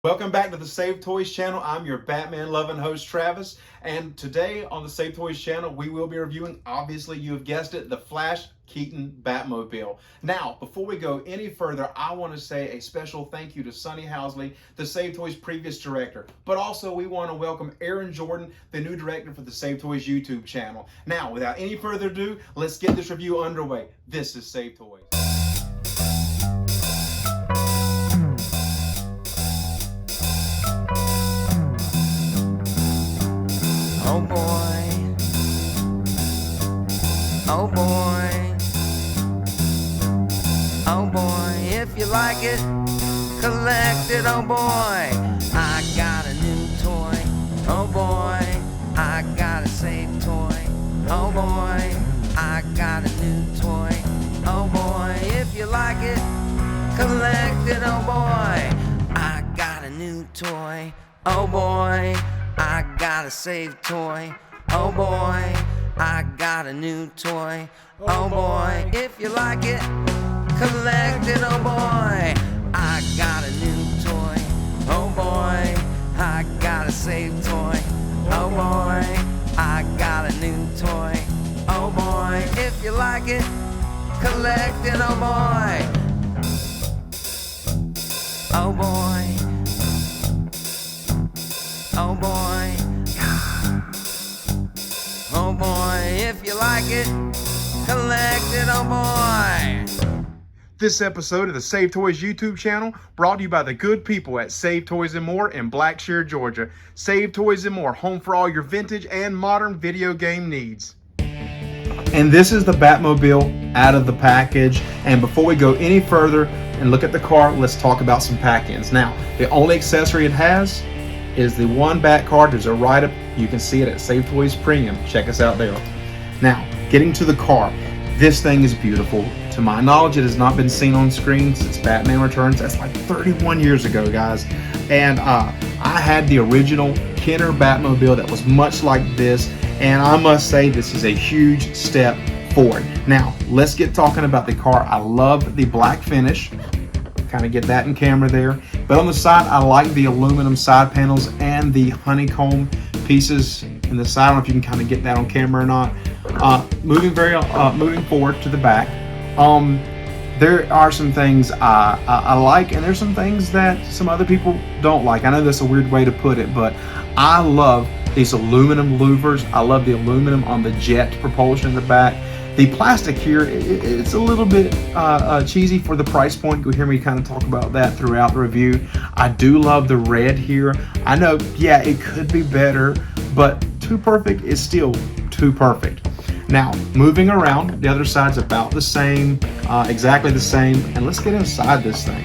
Welcome back to the Save Toys channel. I'm your Batman loving host Travis, and today on the Save Toys channel we will be reviewing, obviously you have guessed it, the Flash Keaton Batmobile. Now, before we go any further, I want to say a special thank you to Sonny Housley, the Save Toys previous director, but also we want to welcome Aaron Jordan, the new director for the Save Toys YouTube channel. Now, without any further ado, let's get this review underway. This is Save Toys. Oh boy, oh boy, oh boy, if you like it, collect it, oh boy, I got a new toy, oh boy, I got a safe toy, oh boy, I got a new toy, oh boy, if you like it, collect it, oh boy, I got a new toy, oh boy, I got a safe toy, oh boy, I got a new toy, oh boy, if you like it, collect it, oh boy, I got a new toy, oh boy, I got a safe toy, oh boy, I got a new toy, oh boy, if you like it, collect it, oh boy, oh boy. Oh boy, oh boy, if you like it, collect it, oh boy. This episode of the Save Toys YouTube channel brought to you by the good people at Save Toys & More in Blackshear, Georgia. Save Toys & More, home for all your vintage and modern video game needs. And this is the Batmobile out of the package. And before we go any further and look at the car, let's talk about some pack-ins. Now, the only accessory it has is the one back card. There's a write-up. You can see it at Save Toys Premium. Check us out there. Now, getting to the car. This thing is beautiful. To my knowledge, it has not been seen on screen since Batman Returns. That's like 31 years ago, guys. And I had the original Kenner Batmobile that was much like this. And I must say, this is a huge step forward. Now, let's get talking about the car. I love the black finish. Kind of get that in camera there, but on the side I like the aluminum side panels and the honeycomb pieces in the side. I don't know if you can kind of get that on camera or not. Moving forward to the back, there are some things I like, and there's some things that some other people don't like. I know that's a weird way to put it, but I love these aluminum louvers. I love the aluminum on the jet propulsion in the back. The plastic here, it's a little bit cheesy for the price point. You'll hear me kind of talk about that throughout the review. I do love the red here. I know, yeah, it could be better, but too perfect is still too perfect. Now, moving around, the other side's about the same, exactly the same, and let's get inside this thing.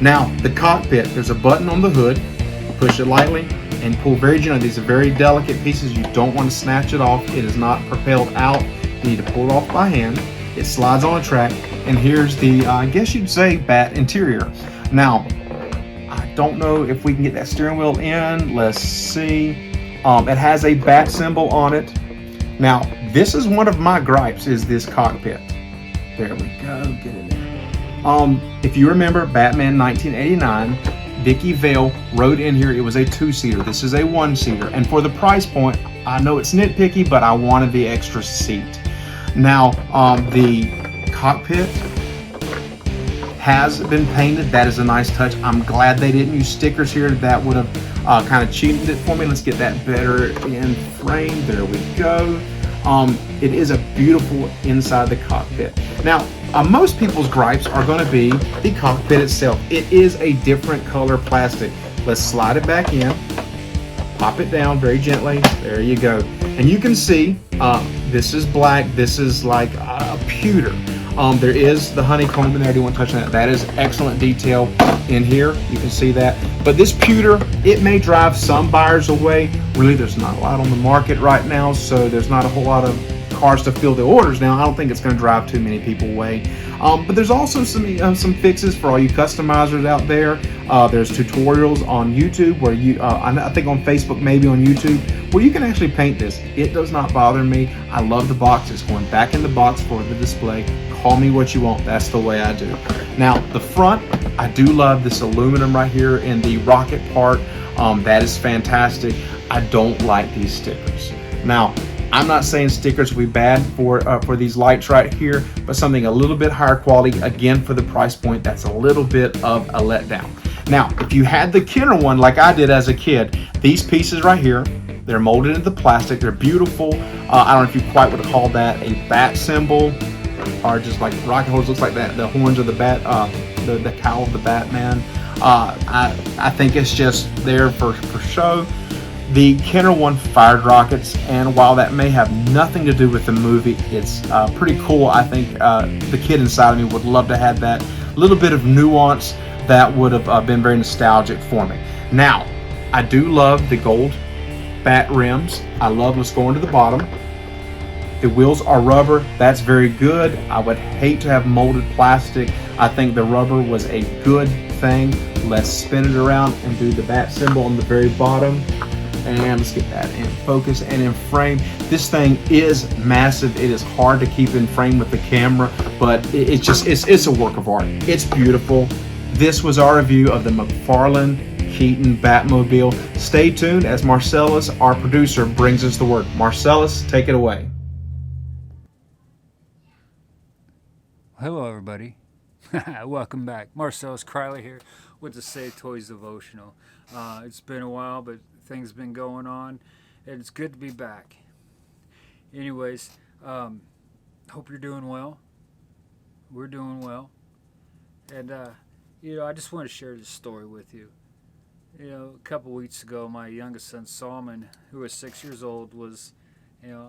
Now, the cockpit, there's a button on the hood. Push it lightly and pull very gently. These are very delicate pieces. You don't want to snatch it off. It is not propelled out. You need to pull it off by hand. It slides on a track, and here's the, I guess you'd say, Bat interior. Now, I don't know if we can get that steering wheel in. Let's see. It has a Bat symbol on it. Now, this is one of my gripes, is this cockpit. There we go. Get it in. If you remember Batman 1989, Vicky Vale wrote in here it was a two-seater. This is a one-seater, and for the price point, I know it's nitpicky, but I wanted the extra seat. Now, the cockpit has been painted. That is a nice touch. I'm glad they didn't use stickers here. That would have kind of cheated it for me. Let's get that better in frame. There we go. It is a beautiful inside the cockpit. Now, most people's gripes are going to be the cockpit itself. It is a different color plastic. Let's slide it back in, pop it down very gently. There you go. And you can see this is black. This is like a pewter. There is the honeycomb in there. I do want to touch on that. That is excellent detail in here. You can see that. But this pewter, it may drive some buyers away. Really, there's not a lot on the market right now, so there's not a whole lot of cars to fill the orders now. I don't think it's going to drive too many people away. But there's also some fixes for all you customizers out there. There's tutorials on YouTube where you, I think on Facebook, maybe on YouTube, where you can actually paint this. It does not bother me. I love the box. It's going back in the box for the display. Call me what you want. That's the way I do. Now, the front, I do love this aluminum right here in the rocket part. That is fantastic. I don't like these stickers. Now, I'm not saying stickers will be bad for these lights right here, but something a little bit higher quality, again, for the price point, that's a little bit of a letdown. Now, if you had the Kenner one like I did as a kid, these pieces right here, they're molded into plastic. They're beautiful. I don't know if you quite would call that a bat symbol or just like rocket horns. Looks like that the horns of the bat, the cowl of the Batman. I think it's just there for show. The Kenner one fired rockets, and while that may have nothing to do with the movie, it's pretty cool. I think the kid inside of me would love to have that little bit of nuance that would have been very nostalgic for me. Now, I do love the gold bat rims. I love what's going to the bottom. The wheels are rubber. That's very good. I would hate to have molded plastic. I think the rubber was a good thing. Let's spin it around and do the bat symbol on the very bottom. And let's get that in focus and in frame. This thing is massive. It is hard to keep in frame with the camera, but it's a work of art. It's beautiful. This was our review of the Mcfarlane Keaton Batmobile. Stay tuned as Marcellus, our producer, brings us the work. Marcellus, take it away. Hello, everybody. Welcome back. Marcellus Criley here with the Save Toys Devotional. It's been a while, but things been going on, and it's good to be back. Anyways, hope you're doing well. We're doing well. And, I just want to share this story with you. A couple weeks ago, my youngest son, Solomon, who was 6 years old, was,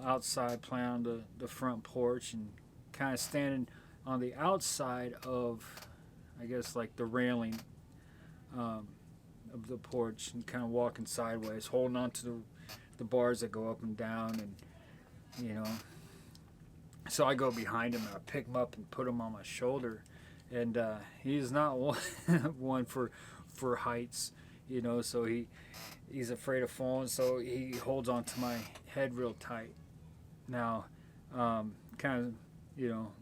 outside playing on the front porch and kind of standing on the outside of, I guess, like the railing of the porch and kind of walking sideways, holding on to the bars that go up and down. And, so I go behind him and I pick him up and put him on my shoulder. And he's not one for heights, so he's afraid of falling, so he holds on to my head real tight. Now, kind of,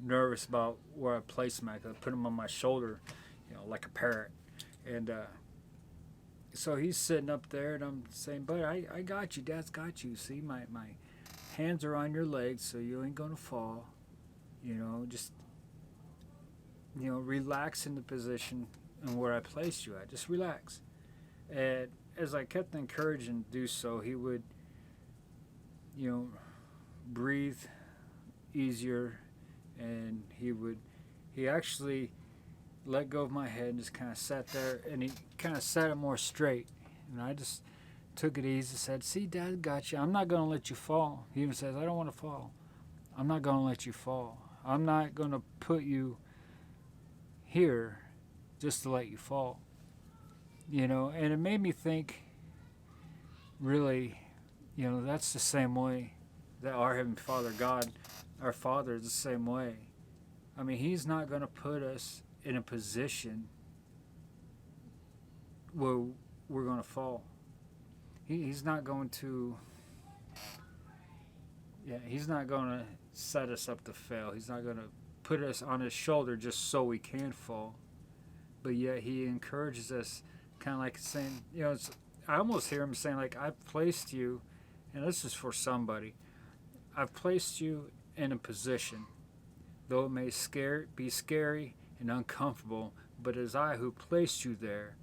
nervous about where I place him. I put him on my shoulder, like a parrot. And so he's sitting up there, and I'm saying, "Bud, I got you. Dad's got you. See, my hands are on your legs, so you ain't gonna fall. Just relax in the position and where I placed you at. Just relax." And as I kept encouraging him to do so, he would, breathe easier, and he actually let go of my head and just kind of sat there, and he kind of sat it more straight. And I just took it easy, said, "See, Dad got you. I'm not going to let you fall." He even says, "I don't want to fall. I'm not going to let you fall. I'm not going to put you here just to let you fall." And it made me think, really, that's the same way that our Heavenly Father, God, our Father, is the same way. I mean, He's not going to put us in a position where we're going to fall. He's not going to, He's not going to set us up to fail. He's not going to put us on His shoulder just so we can fall. But yet He encourages us, kind of like saying, I almost hear Him saying, like, "I've placed you," and this is for somebody, "I've placed you in a position, though it may be scary and uncomfortable, but it is I who placed you there.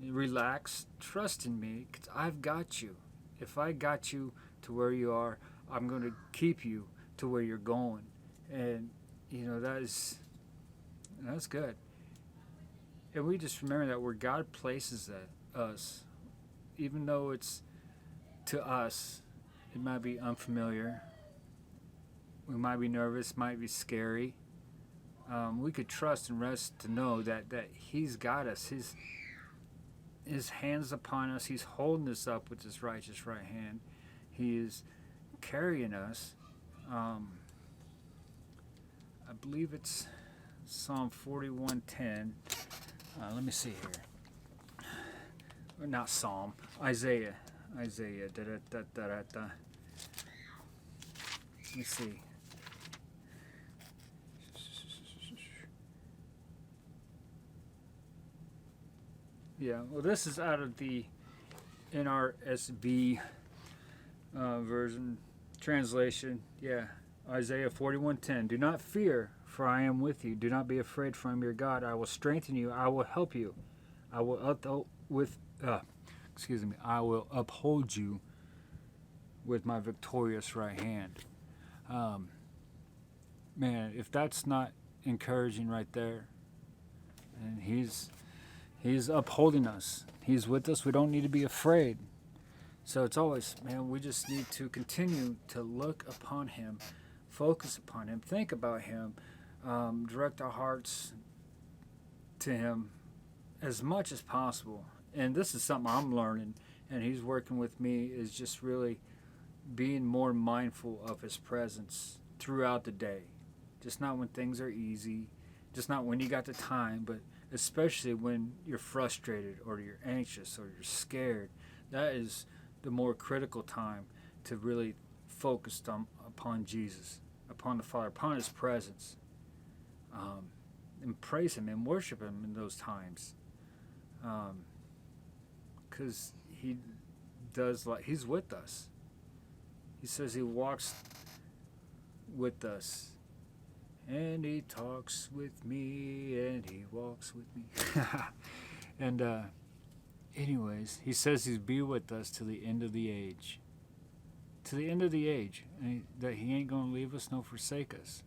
Relax, trust in me, because I've got you. If I got you to where you are, I'm going to keep you to where you're going." And, that's good. And we just remember that where God places us, even though it's, to us, it might be unfamiliar, we might be nervous, might be scary, we could trust and rest to know that He's got us. His hand's upon us. He's holding us up with His righteous right hand. He is carrying us. I believe it's Psalm 41:10. Let me see here. Not Psalm. Isaiah. Let me see. Yeah, well, this is out of the NRSV version translation. Yeah, Isaiah 41:10. Do not fear, for I am with you. Do not be afraid, for I am your God. I will strengthen you. I will help you. I will I will uphold you with my victorious right hand. Man, if that's not encouraging right there, and he's upholding us. He's with us. We don't need to be afraid. So it's always, man, we just need to continue to look upon him, focus upon him, think about him, direct our hearts to him as much as possible. And this is something I'm learning, and he's working with me, is just really being more mindful of his presence throughout the day. Just not when things are easy, just not when you got the time, but especially when you're frustrated or you're anxious or you're scared. That is the more critical time to really focus upon Jesus, upon the Father, upon his presence, and praise him and worship him in those times, because he does, like, he's with us. He says he walks with us, and he talks with me, and he walks with me. And anyways, he says he'll be with us to the end of the age. To the end of the age. And that he ain't going to leave us nor forsake us.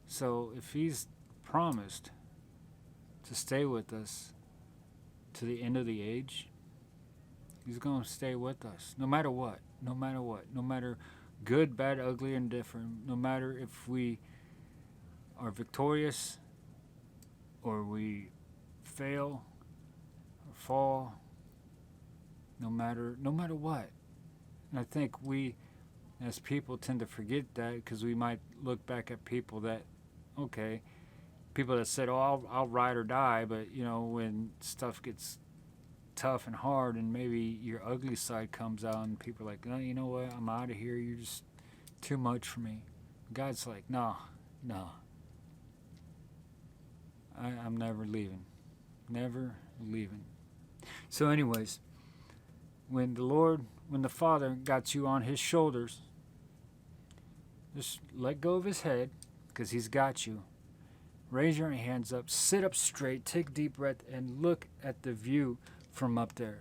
So if he's promised to stay with us to the end of the age, he's going to stay with us. No matter what. No matter what. No matter good, bad, ugly, and different. No matter if we are victorious or we fail or fall. No matter what. And I think we as people tend to forget that, because we might look back at people that, people that said, oh, I'll ride or die, but you know, when stuff gets tough and hard and maybe your ugly side comes out and people are like, oh, you know what, I'm out of here, you're just too much for me. God's like, no, I'm never leaving. Never leaving. So anyways, when the Father got you on his shoulders, just let go of his head, because he's got you. Raise your hands up, sit up straight, take a deep breath, and look at the view from up there,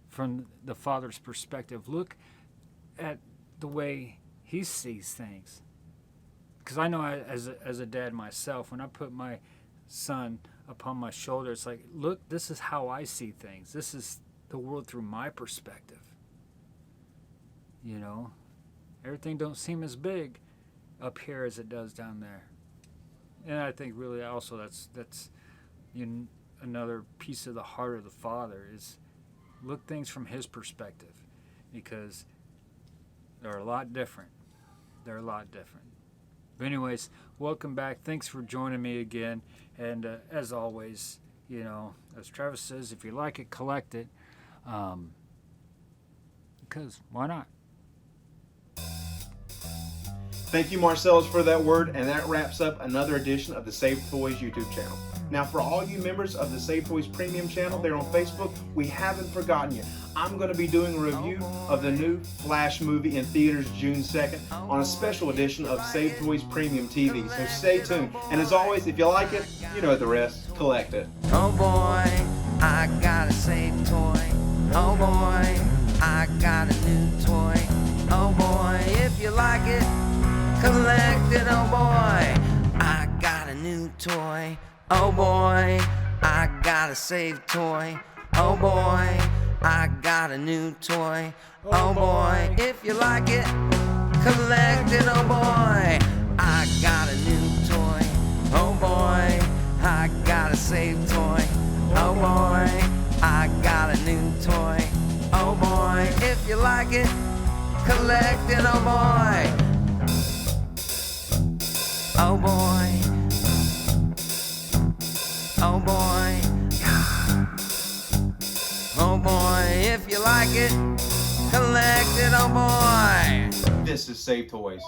from the Father's perspective. Look at the way he sees things. Because I know as a dad myself, when I put my son upon my shoulder, it's like, look, this is how I see things. This is the world through my perspective. You know, everything don't seem as big up here as it does down there. And I think really also that's another piece of the heart of the Father, is look things from his perspective, because they're a lot different. They're a lot different. But anyways, welcome back. Thanks for joining me again. And as always, you know, as Travis says, if you like it, collect it. Because why not? Thank you, Marcellus, for that word, and that wraps up another edition of the Save Toys YouTube channel. Now, for all you members of the Save Toys Premium channel there on Facebook, we haven't forgotten you. I'm going to be doing a review of the new Flash movie in theaters June 2nd on a special edition of Save Toys Premium TV, so stay tuned. And as always, if you like it, you know the rest. Collect it. Oh boy, I got a Save toy. Oh boy, I got a new toy. Oh boy, if you like it, collect it. Oh boy, I got a new toy. Oh boy, I got a Save toy. Oh boy, I got a new toy. Oh boy, if you like it, collect it. Oh boy, I got a new toy. Oh boy, I got a Save toy. Oh boy, I got a new toy. Oh boy, if you like it, collect it. Oh boy. Oh boy. Oh boy. Oh boy, if you like it, collect it. Oh boy. This is Save Toys.